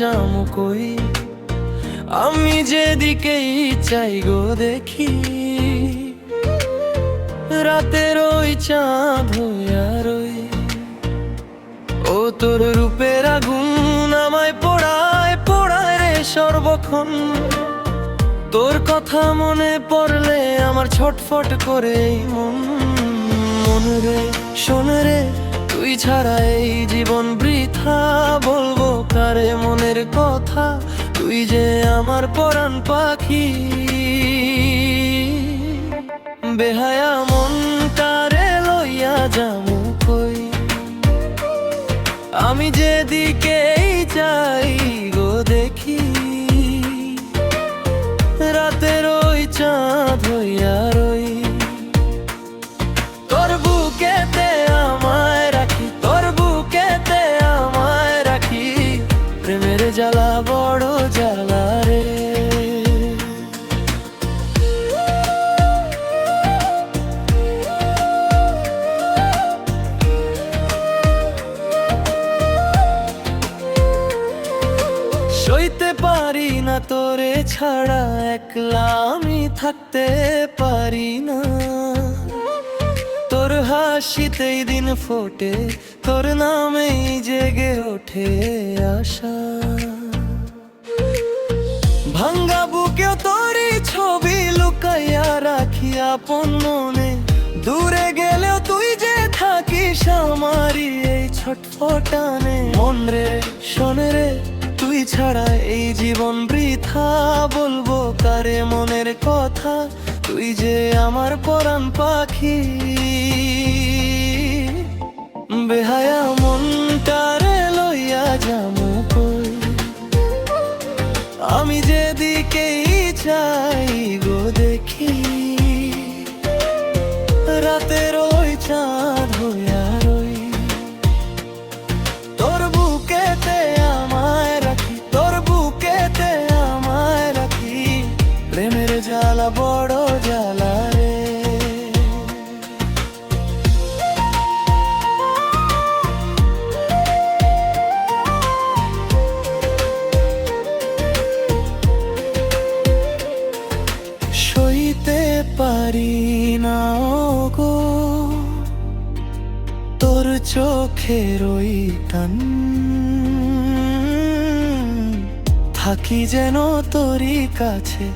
যামু কই, আমি যেদিকেই চাই গো দেখি। রাতের ওই চাঁদ হইয়া রই, ও তোর রূপের আগুন আমায় পোড়ায় পোড়ায় রে সর্বক্ষণ। তোর কথা মনে পড়লে আমার ছটফট করে মন। মন রে শোন রে, তুই ছাড়া এই জীবন বৃথা, বলবো কারে মনের কথা, তুই যে আমার পরাণ পাখি। বেহায়া মনটারে লইয়া যামু কই, আমি যেদিকেই চাই গো দেখি। রাতের ওই চাঁদ হইয়া রই, তোর বুকেতে আমায় রাখি, তোর বুকেতে আমায় রাখি। প্রেমের জ্বালা বড় জ্বালা রে। সইতে পারি না তোরে ছাড়া, একলা আমি থাকতে পারি না। তোর হাসিতেই দিন ফোটে, তোর নামেই জেগে ওঠে আশা। ভাঙ্গা বুকেও তোরই ছবি লুকাইয়া রাখি আপন মনে। দূরে গেলেও তুই যে থাকিস আমারই এই ছটফটানে। মন রে শোন রে, তুই ছাড়া এই জীবন বৃথা, বলবো কারে মনের কথা, তুই যে আমার পরাণ পাখি। বেহায়া মনটারে লইয়া যামু কই, আমি যেদিকেই চাই গো দেখি। রাতের ওই চাঁদ হইয়া রই, তোর বুকেতে আমায় রাখি, তোর বুকেতে আমায় রাখি। প্রেমের জ্বালা বড় জ্বালা রে। সইতে পারি না গো তোর চোখের ওই টান, থাকি যেন তোরই কাছে,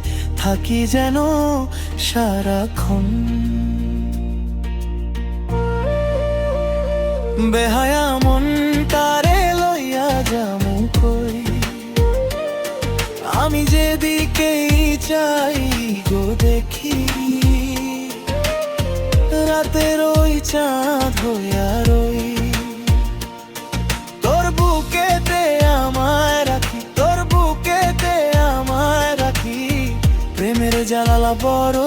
থাকি যেন সারাক্ষণ। বেহায়া মনটারে লইয়া যামু কই, আমি যেদিকেই চাই গো দেখি। রাতের ওই চাঁদ হইয়া রই, তোর বুকেতে আমায় রাখি, তোর বুকেতে আমায় রাখি। প্রেমের জ্বালা বড়